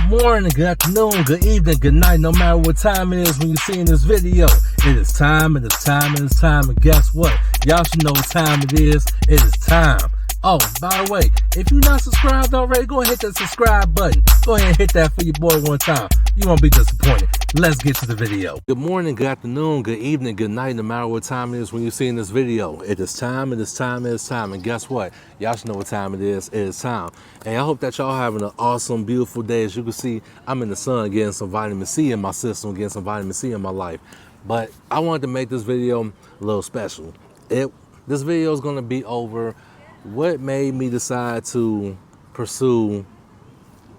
morning, good afternoon, good evening, good night, no matter what time it is when you're seeing this video. It is time, and it's time, and it's time, and guess what? Y'all should know what time it is. It is time. Oh, by the way, if you're not subscribed already, go ahead and hit that subscribe button. Go ahead and hit that for your boy one time. You won't be disappointed. Let's get to the video. Good morning, good afternoon, good evening, good night, no matter what time it is when you're seeing this video. It is time, and it's time, and it's time, and guess what? Y'all should know what time it is. It is time. And I hope that y'all having an awesome, beautiful day. As you can see, I'm in the sun getting some vitamin C in my system, getting some vitamin C in my life. But I wanted to make this video a little special. This video is going to be over what made me decide to pursue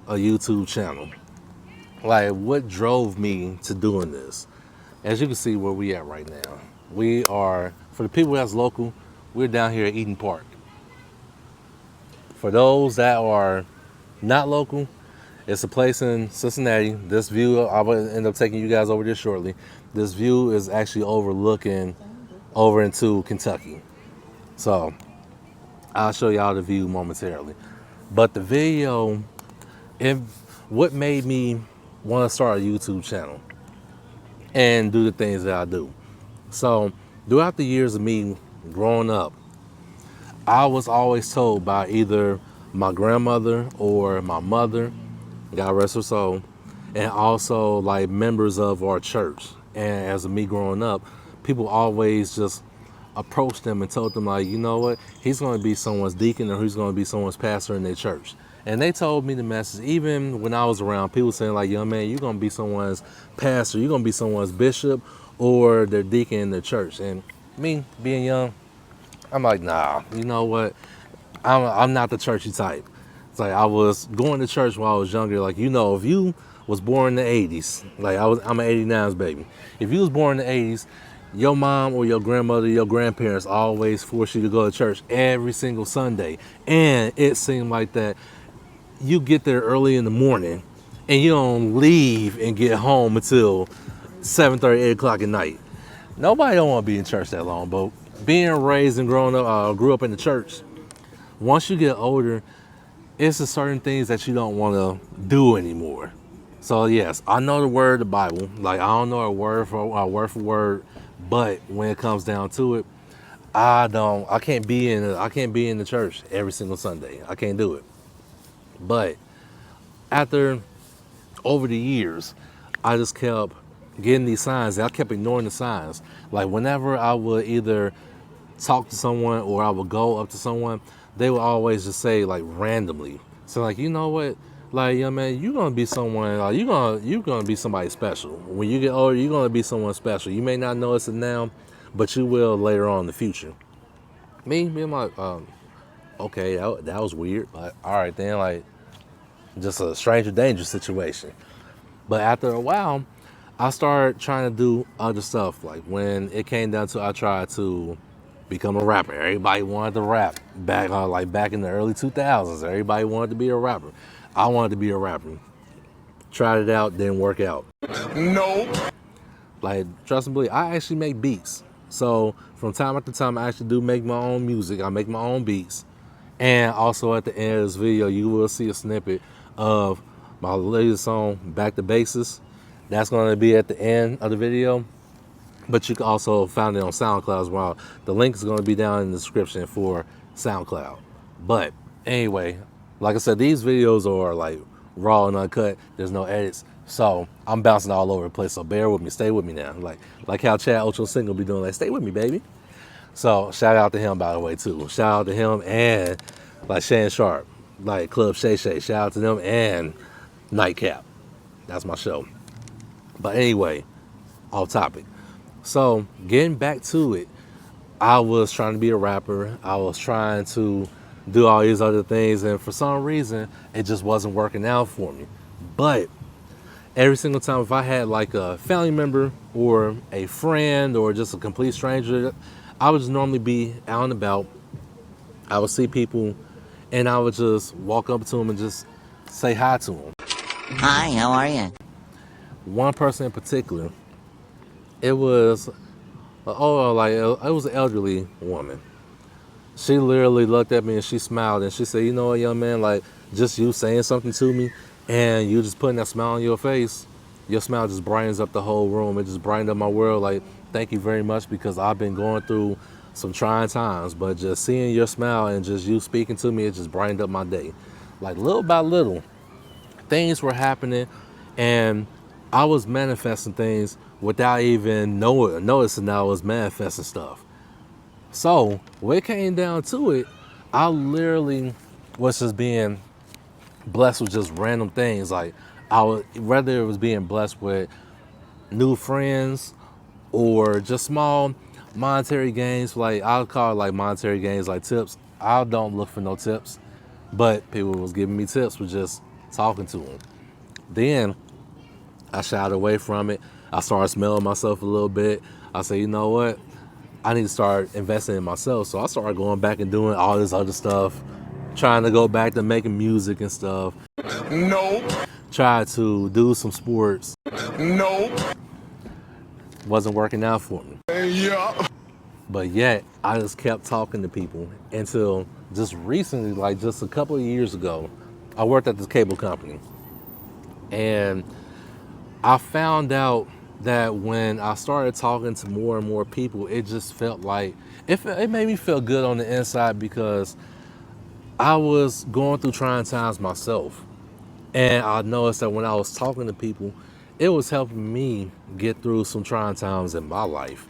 a YouTube channel. Like, what drove me to doing this? As you can see where we at right now. We are, for the people that's local, we're down here at Eden Park. For those that are not local, it's a place in Cincinnati. This view, I will end up taking you guys over there shortly. This view is actually overlooking over into Kentucky. So I'll show y'all the view momentarily. But the video, what made me want to start a YouTube channel and do the things that I do. So throughout the years of me growing up, I was always told by either my grandmother or my mother, God rest her soul, and also like members of our church. And as of me growing up, people always just approached them and told them, like, you know what, he's going to be someone's deacon or he's going to be someone's pastor in their church. And they told me the message, even when I was around, people saying like, young man, you're going to be someone's pastor, you're going to be someone's bishop or their deacon in the church. And me being young, I'm like, nah, you know what, I'm not the churchy type. It's like I was going to church while I was younger. Like, you know, if you was born in the 80s, like I'm an 89's baby. If you was born in the 80s, your mom or your grandmother, your grandparents always forced you to go to church every single Sunday. And it seemed like that you get there early in the morning and you don't leave and get home until 7:30, 8 o'clock at night. Nobody don't want to be in church that long, but being raised and growing up, grew up in the church, once you get older, it's a certain things that you don't want to do anymore. So yes, I know the word, the Bible. Like, I don't know a word for word, but when it comes down to it, I can't be in the church every single Sunday. I can't do it. But over the years, I just kept getting these signs. I kept ignoring the signs. Like, whenever I would either talk to someone or I would go up to someone, they would always just say, like, randomly. So like, you know what? Like, young man, you're gonna be someone. Like, you're gonna be somebody special. When you get older, you're gonna be someone special. You may not notice it now, but you will later on in the future. Me, I'm like, okay, that was weird. Like, all right then, like, just a stranger danger situation. But after a while, I started trying to do other stuff. Like, when it came down to, I tried to become a rapper. Everybody wanted to rap back in the early 2000s. Everybody wanted to be a rapper. I wanted to be a rapper. Tried it out, didn't work out. Nope. Like, trust and believe, I actually make beats. So from time after time, I actually do make my own music. I make my own beats. And also at the end of this video, you will see a snippet of my latest song, Back to Basics. That's going to be at the end of the video. But you can also find it on SoundCloud as well. The link is going to be down in the description for SoundCloud. But anyway, like I said, these videos are like raw and uncut. There's no edits. So I'm bouncing all over the place. So bear with me. Stay with me now. Like how Chad Ochocinco be doing, like, stay with me, baby. So shout out to him, by the way, too. Shout out to him and like Shan Sharp, like Club Shay Shay. Shout out to them and Nightcap. That's my show. But anyway, off topic. So getting back to it, I was trying to be a rapper. I was trying to do all these other things, and for some reason, it just wasn't working out for me. But every single time, if I had like a family member or a friend or just a complete stranger, I would just normally be out and about. I would see people, and I would just walk up to them and just say hi to them. Hi, how are you? One person in particular, it was it was an elderly woman. She literally looked at me and she smiled and she said, you know what, young man, like, just you saying something to me and you just putting that smile on your face, your smile just brightens up the whole room. It just brightened up my world. Like, thank you very much, because I've been going through some trying times, but just seeing your smile and just you speaking to me, it just brightened up my day. Like, little by little, things were happening, and I was manifesting things without even noticing that I was manifesting stuff. So when it came down to it, I literally was just being blessed with just random things. Like, I would, whether it was being blessed with new friends or just small monetary gains. Like, I'll call it like monetary gains, like tips. I don't look for no tips, but people was giving me tips with just talking to them. Then I shied away from it. I started smelling myself a little bit. I said, you know what? I need to start investing in myself. So I started going back and doing all this other stuff, trying to go back to making music and stuff. Nope. Tried to do some sports. Nope. Wasn't working out for me. Yeah. But yet, I just kept talking to people until just recently, like just a couple of years ago, I worked at this cable company. And I found out that when I started talking to more and more people, it just felt like, it made me feel good on the inside, because I was going through trying times myself. And I noticed that when I was talking to people, it was helping me get through some trying times in my life.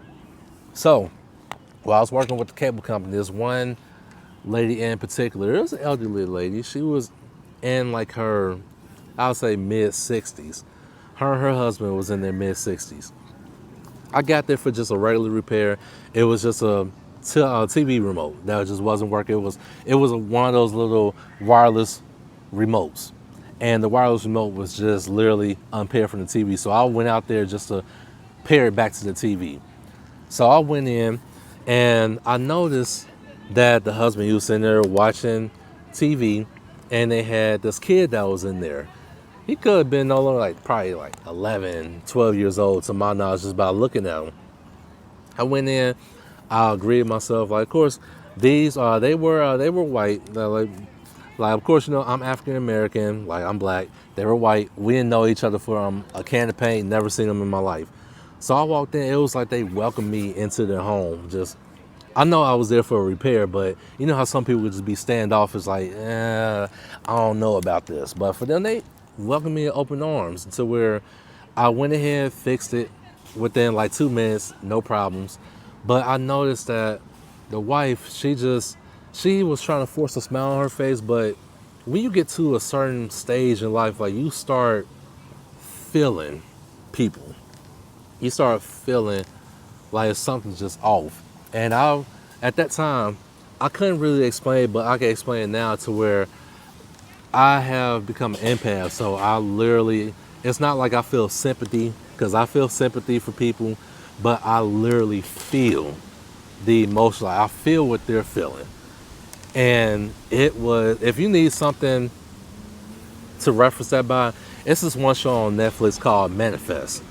So, while I was working with the cable company, there's one lady in particular. It was an elderly lady. She was in like her, I would say, mid-60s. Her and her husband was in their mid-60s. I got there for just a regular repair. It was just a TV remote that just wasn't working. It was one of those little wireless remotes, and the wireless remote was just literally unpaired from the TV. So I went out there just to pair it back to the TV. So I went in, and I noticed that the husband, he was sitting there watching TV, and they had this kid that was in there. He could have been no longer, like probably like 11, 12 years old to my knowledge, just by looking at him. I went in, I agreed with myself. Like, of course, they were white. Like, of course, you know, I'm African American. Like, I'm black. They were white. We didn't know each other for a can of paint. Never seen them in my life. So I walked in. It was like they welcomed me into their home. Just, I know I was there for a repair, but you know how some people would just be standoffish, like, I don't know about this. But for them, they welcomed me in open arms, to where I went ahead, fixed it within like 2 minutes, no problems. But I noticed that the wife, she was trying to force a smile on her face. But when you get to a certain stage in life, like, you start feeling people. You start feeling like something's just off. And at that time, I couldn't really explain, but I can explain it now, to where I have become an empath. So it's not like I feel sympathy, because I feel sympathy for people, but I literally feel the emotion. Like, I feel what they're feeling. And if you need something to reference that by, it's this one show on Netflix called Manifest.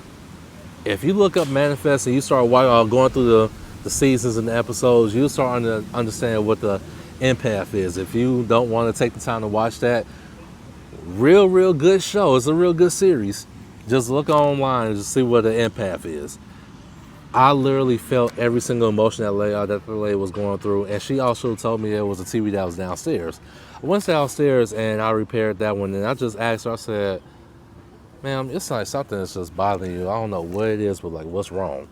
If you look up Manifest and you start going through the seasons and the episodes, you start to understand what the empath is. If you don't want to take the time to watch that, real good show. It's a real good series. Just look online and just see what an empath is. I literally felt every single emotion that the lady was going through. And she also told me there was a TV that was downstairs. I went downstairs and I repaired that one. And I just asked her, I said, ma'am, it's like something that's just bothering you. I don't know what it is, but like, what's wrong?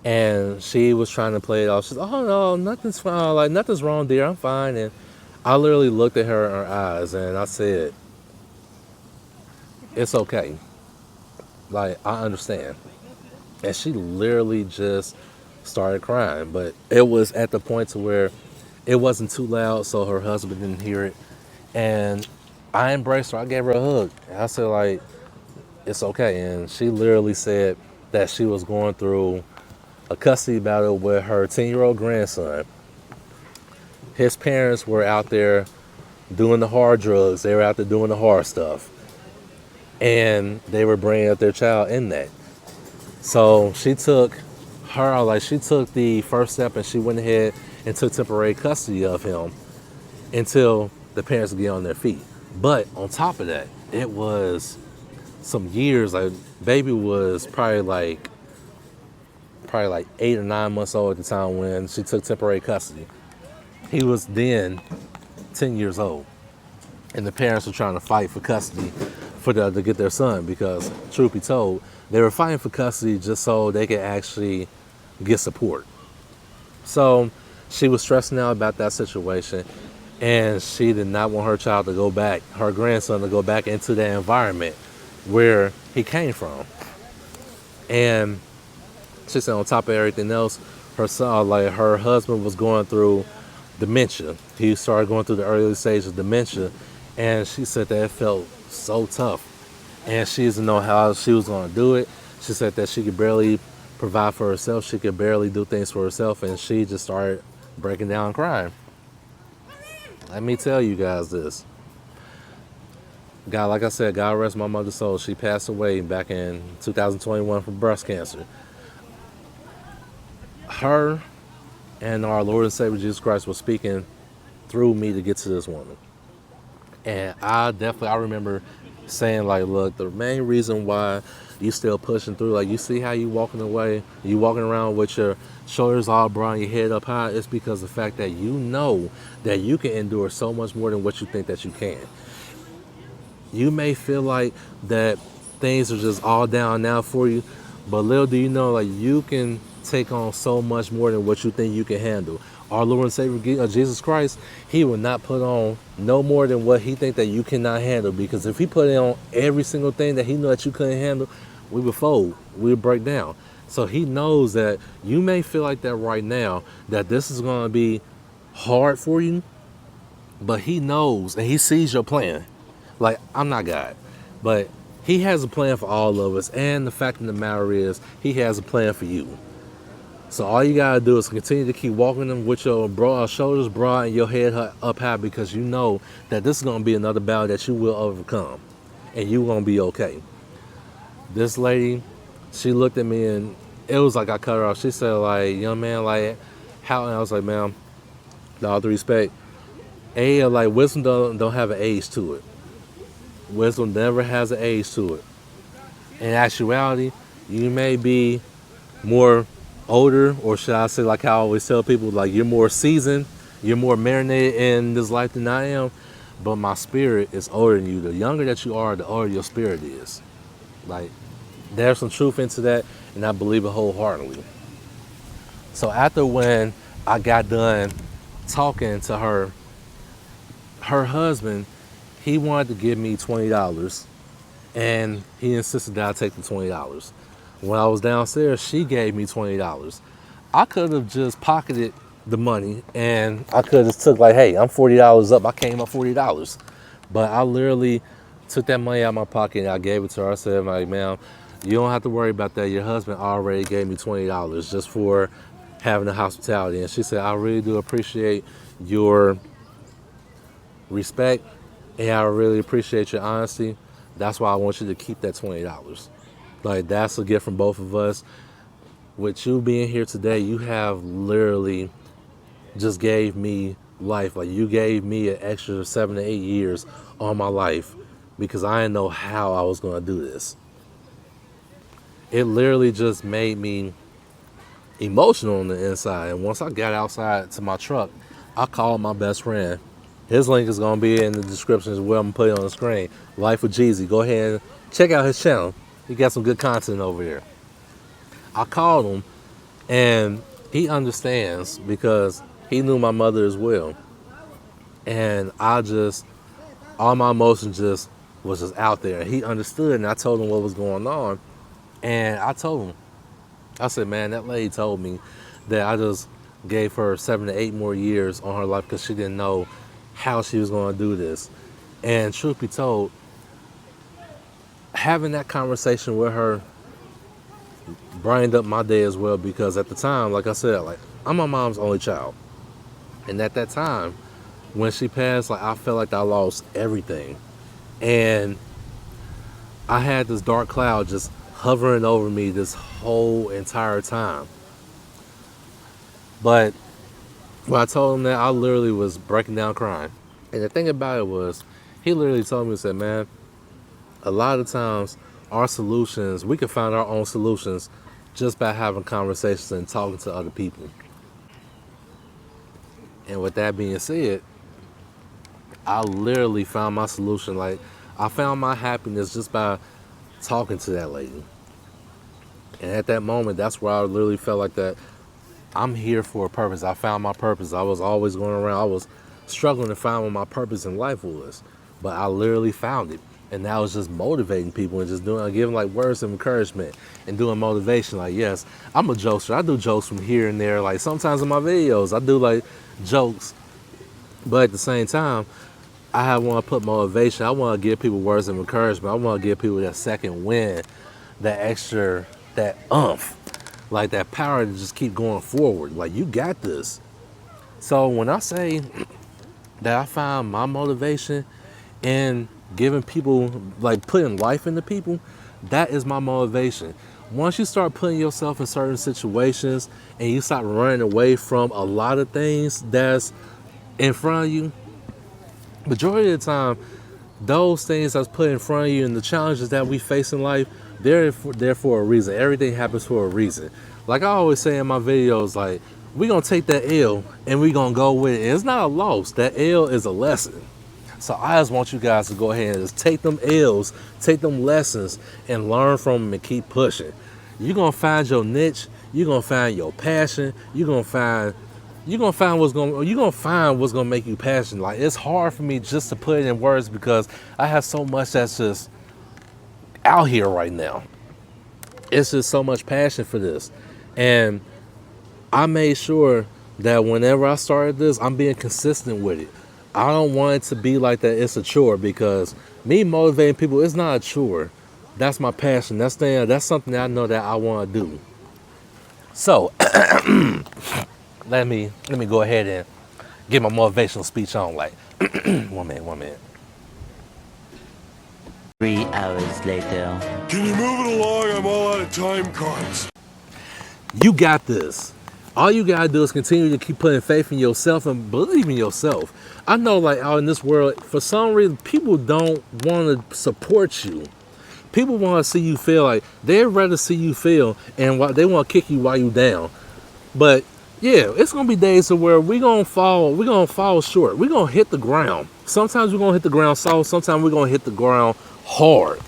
And she was trying to play it off. She's, oh no, nothing's fine. Like, nothing's wrong, dear. I'm fine. And I literally looked at her in her eyes and I said, it's okay. Like, I understand. And she literally just started crying. But it was at the point to where it wasn't too loud, so her husband didn't hear it. And I embraced her. I gave her a hug. And I said, like, it's okay. And she literally said that she was going through a custody battle with her 10-year-old grandson. His parents were out there doing the hard drugs. They were out there doing the hard stuff. And they were bringing up their child in that. So she took the first step, and she went ahead and took temporary custody of him until the parents get on their feet. But on top of that, it was some years. Like baby was probably like 8 or 9 months old at the time when she took temporary custody. He was then 10 years old, and the parents were trying to fight for custody to get their son because, truth be told, they were fighting for custody just so they could actually get support. So she was stressing out about that situation, and she did not want her child to go back, her grandson to go back into that environment where he came from. And she said on top of everything else, her son, like her husband was going through dementia. He started going through the early stages of dementia, and she said that it felt so tough. And she didn't know how she was going to do it. She said that she could barely provide for herself. She could barely do things for herself, and she just started breaking down and crying. Let me tell you guys this. God, like I said, God rest my mother's soul. She passed away back in 2021 from breast cancer. Her and our Lord and Savior Jesus Christ was speaking through me to get to this woman. And I remember saying, like, look, the main reason why you still pushing through, like, you see how you walking away, you walking around with your shoulders all broad and your head up high, it's because of the fact that you know that you can endure so much more than what you think that you can. You may feel like that things are just all down now for you, but little do you know, like, you can take on so much more than what you think you can handle. Our Lord and Savior Jesus Christ, he will not put on no more than what he think that you cannot handle, because if he put on every single thing that he knew that you couldn't handle, we would fold, we would break down. So he knows that you may feel like that right now, that this is going to be hard for you, but he knows and he sees your plan. Like, I'm not God, but he has a plan for all of us, and the fact of the matter is, he has a plan for you. So all you gotta do is continue to keep walking them with your shoulders broad and your head up high, because you know that this is gonna be another battle that you will overcome, and you're gonna be okay. This lady, she looked at me and it was like I cut her off. She said, like, young man, like, how? And I was like, ma'am, with all due respect, like, wisdom don't have an age to it. Wisdom never has an age to it. In actuality, you may be more older, or should I say, like I always tell people, like, you're more seasoned, you're more marinated in this life than I am, but my spirit is older than you. The younger that you are, the older your spirit is. Like, there's some truth into that, and I believe it wholeheartedly. So after when I got done talking to her husband, he wanted to give me $20, and he insisted that I take the $20. When I was downstairs, she gave me $20. I could have just pocketed the money, and I could have took, like, hey, I'm $40 up. I came up $40. But I literally took that money out of my pocket and I gave it to her. I said, like, ma'am, you don't have to worry about that. Your husband already gave me $20 just for having the hospitality. And she said, I really do appreciate your respect, and I really appreciate your honesty. That's why I want you to keep that $20. Like, that's a gift from both of us. With you being here today, you have literally just gave me life. Like, you gave me an extra 7 to 8 years on my life, because I didn't know how I was going to do this. It literally just made me emotional on the inside. And once I got outside to my truck, I called my best friend. His link is going to be in the description as well. I'm going to put it on the screen. Life with Jeezy. Go ahead and check out his channel. He got some good content over there. I called him, and he understands because he knew my mother as well. And all my emotions just was just out there. And he understood, and I told him what was going on. And I told him, I said, man, that lady told me that I just gave her 7 to 8 more years on her life because she didn't know how she was going to do this. And truth be told, having that conversation with her brightened up my day as well, because at the time, like I said, like, I'm my mom's only child. And at that time, when she passed, like, I felt like I lost everything. And I had this dark cloud just hovering over me this whole entire time. But when I told him that, I literally was breaking down crying. And the thing about it was, He literally told me, he said, man, a lot of times our solutions, we can find our own solutions just by having conversations and talking to other people. And with that being said, I literally found my solution. Like, I found my happiness just by talking to that lady. And at that moment, that's where I literally felt like that I'm here for a purpose. I found my purpose. I was always going around. I was struggling to find what my purpose in life was. But I literally found it. And now it's just motivating people and just giving like words of encouragement and doing motivation. Like, yes, I'm a jokester. I do jokes from here and there. Like, sometimes in my videos, I do like jokes. But at the same time, I want to put motivation. I want to give people words of encouragement. I want to give people that second win, that extra, that umph, like that power to just keep going forward. Like, you got this. So when I say that I find my motivation in giving people, like putting life into people, that is my motivation. Once you start putting yourself in certain situations and you start running away from a lot of things that's in front of you, majority of the time, those things that's put in front of you and the challenges that we face in life, they're there for a reason. Everything happens for a reason. Like I always say in my videos, like, we're going to take that L and we're going to go with it. And it's not a loss. That L is a lesson. So I just want you guys to go ahead and just take them L's, take them lessons, and learn from them and keep pushing. You're going to find your niche. You're going to find your passion. You're going to find what's gonna make you passionate. Like, it's hard for me just to put it in words because I have so much that's just out here right now. It's just so much passion for this. And I made sure that whenever I started this, I'm being consistent with it. I don't want it to be like that it's a chore, because me motivating people, it's not a chore. That's my passion. That's something that I know that I want to do. So let me go ahead and get my motivational speech on. Like, one minute. 3 hours later. Can you move it along? I'm all out of time cards. You got this. All you gotta do is continue to keep putting faith in yourself and believe in yourself. I know, like, out in this world, for some reason, people don't want to support you. People want to see you fail. Like, they'd rather see you fail, and they want to kick you while you down. But yeah, it's gonna be days to where we're gonna fall short. We're gonna hit the ground. Sometimes we're gonna hit the ground soft, sometimes we're gonna hit the ground hard.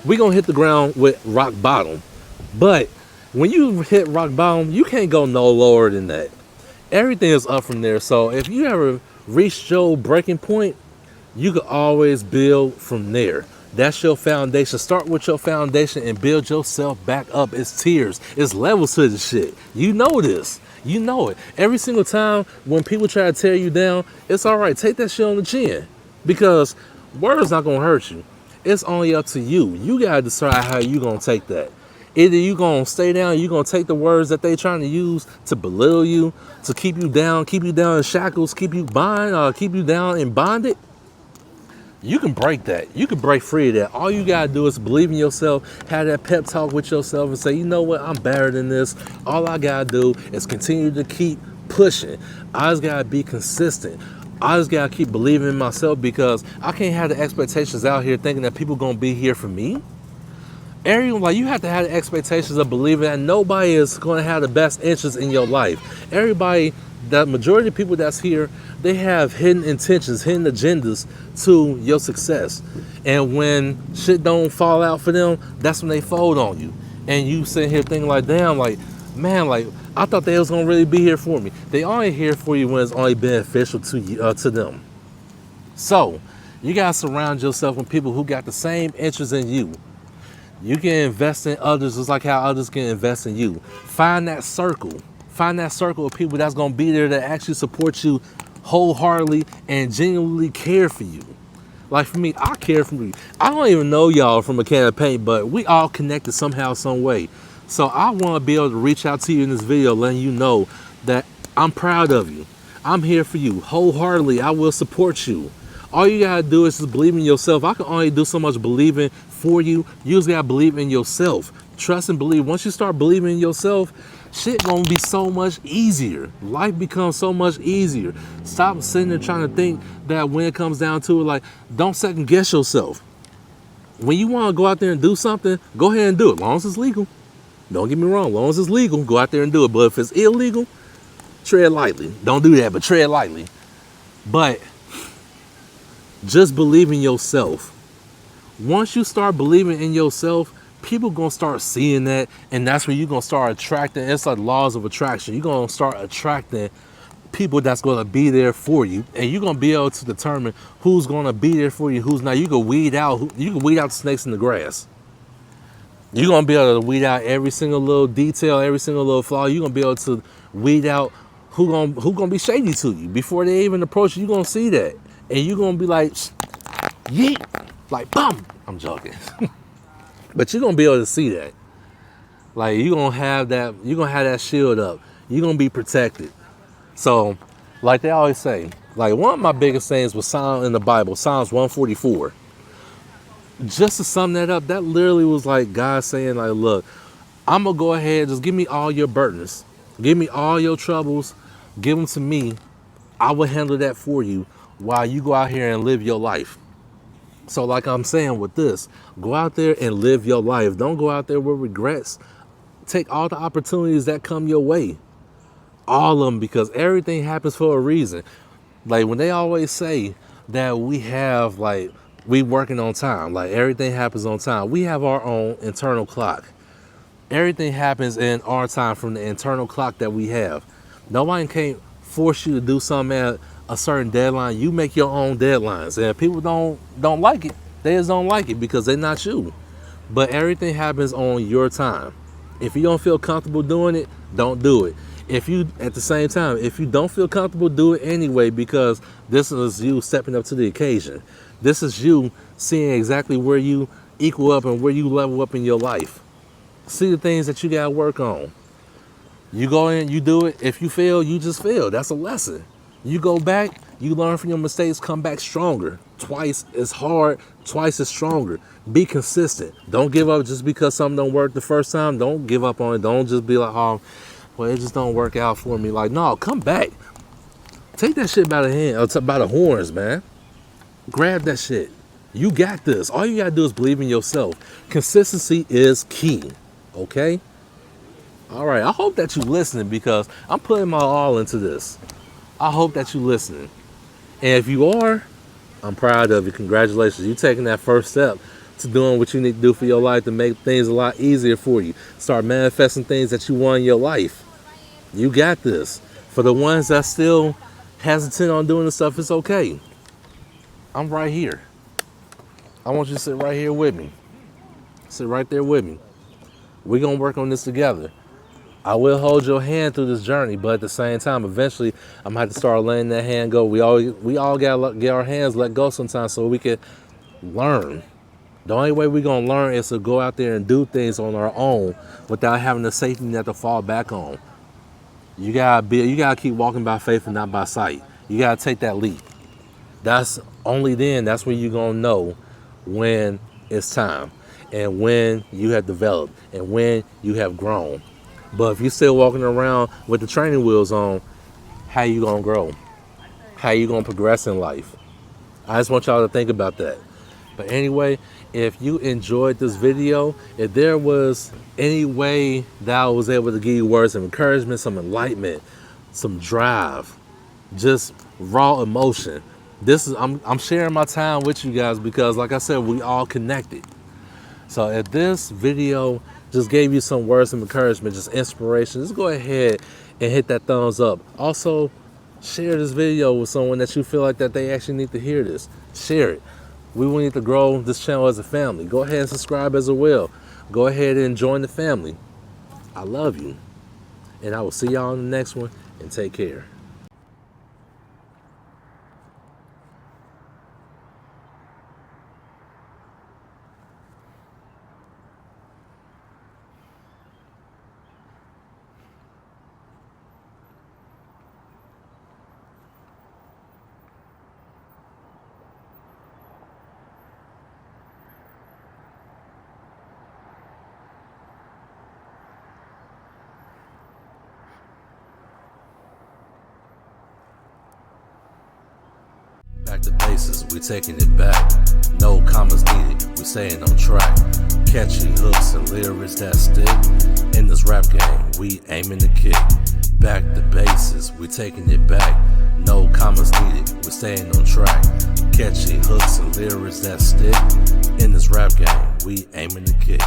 We're gonna hit the ground with rock bottom. But when you hit rock bottom, you can't go no lower than that. Everything is up from there. So if you ever reach your breaking point, you can always build from there. That's your foundation. Start with your foundation and build yourself back up. It's tiers. It's levels to the shit. You know this. You know it. Every single time when people try to tear you down, it's all right. Take that shit on the chin, because words not going to hurt you. It's only up to you. You got to decide how you going to take that. Either you going to stay down, you going to take the words that they trying to use to belittle you, to keep you down in shackles, keep you down in bondage. You can break that. You can break free of that. All you gotta do is believe in yourself, have that pep talk with yourself and say, you know what, I'm better than this. All I gotta do is continue to keep pushing. I just gotta be consistent. I just gotta keep believing in myself, because I can't have the expectations out here thinking that people gonna be here for me. Everyone, like, you have to have the expectations of believing that nobody is gonna have the best interests in your life. Everybody, the majority of people that's here, they have hidden intentions, hidden agendas to your success. And when shit don't fall out for them, that's when they fold on you. And you sitting here thinking like, damn, like, man, like, I thought they was gonna really be here for me. They only here for you when it's only beneficial to you, to them. So you gotta surround yourself with people who got the same interests in you. You can invest in others just like how others can invest in you. Find that circle. Find that circle of people that's gonna be there to actually support you wholeheartedly and genuinely care for you. Like, for me, I care for you. I don't even know y'all from a can of paint, but we all connected somehow, some way. So I want to be able to reach out to you in this video, letting you know that I'm proud of you. I'm here for you wholeheartedly. I will support you. All you gotta do is just believe in yourself. I can only do so much believing for you. You just gotta believe in yourself. Trust and believe. Once you start believing in yourself, shit gonna be so much easier. Life becomes so much easier. Stop sitting there trying to think that when it comes down to it, like, don't second guess yourself. When you want to go out there and do something, go ahead and do it, as long as it's legal. Don't get me wrong, as long as it's legal, go out there and do it. But if it's illegal, tread lightly. Don't do that, but tread lightly. But just believe in yourself. Once you start believing in yourself, people gonna start seeing that, and that's when you're gonna start attracting. It's like laws of attraction. You're gonna start attracting people that's gonna be there for you, and you're gonna be able to determine who's gonna be there for you, who's not. You can weed out the snakes in the grass. You're gonna be able to weed out every single little detail, every single little flaw. You're gonna be able to weed out who gonna be shady to you before they even approach you. You're gonna see that, and you're gonna be like, yeet, like, bum. I'm joking. But you're gonna be able to see that. Like, you're gonna have that shield up. You're gonna be protected. So, like they always say, like, one of my biggest things was in the Bible, Psalms 144. Just to sum that up, that literally was like God saying, like, look, I'm gonna go ahead, just give me all your burdens. Give me all your troubles. Give them to me. I will handle that for you while you go out here and live your life. So like I'm saying with this, go out there and live your life. Don't go out there with regrets. Take all the opportunities that come your way. All of them, because everything happens for a reason. Like when they always say that we working on time, like everything happens on time. We have our own internal clock. Everything happens in our time from the internal clock that we have. Nobody can't force you to do something at a certain deadline. You make your own deadlines, and if people don't like it, they just don't like it because they're not you. But everything happens on your time. If you don't feel comfortable doing it, don't do it. If you, at the same time, if you don't feel comfortable, do it anyway, because this is you stepping up to the occasion. This is you seeing exactly where you equal up and where you level up in your life. See the things that you gotta work on. You go in, you do it. If you fail, you just fail. That's a lesson. You go back, you learn from your mistakes, come back stronger. Twice as hard, twice as stronger. Be consistent. Don't give up just because something don't work the first time. Don't give up on it. Don't just be like, oh, well, it just don't work out for me. Like, no, come back. Take that shit by the hand, or by the horns, man. Grab that shit. You got this. All you gotta do is believe in yourself. Consistency is key. Okay? All right, I hope that you're listening, because I'm putting my all into this. I hope that you're listening. And if you are, I'm proud of you. Congratulations. You're taking that first step to doing what you need to do for your life to make things a lot easier for you. Start manifesting things that you want in your life. You got this. For the ones that still hesitant on doing this stuff, it's okay. I'm right here. I want you to sit right here with me. Sit right there with me. We're going to work on this together. I will hold your hand through this journey, but at the same time, eventually, I'm going to have to start letting that hand go. We all got to get our hands let go sometimes so we can learn. The only way we're going to learn is to go out there and do things on our own without having the safety net to fall back on. You gotta keep walking by faith and not by sight. You gotta take that leap. That's only then, that's when you're gonna know when it's time and when you have developed and when you have grown. But if you're still walking around with the training wheels on, how you gonna grow? How you gonna progress in life? I just want y'all to think about that. But anyway, if you enjoyed this video, if there was any way that I was able to give you words of encouragement, some enlightenment, some drive, just raw emotion, I'm sharing my time with you guys because, like I said, we all connected. So if this video just gave you some words of encouragement, just inspiration, just go ahead and hit that thumbs up. Also, share this video with someone that you feel like that they actually need to hear this. Share it. We will need to grow this channel as a family. Go ahead and subscribe as well. Go ahead and join the family. I love you. And I will see y'all in the next one, and take care. Back to basics, we taking it back. No commas needed, we staying on track. Catchy hooks and lyrics that stick. In this rap game, we aiming to kick. Back to basics, we taking it back. No commas needed, we staying on track. Catchy hooks and lyrics that stick. In this rap game, we aiming to kick.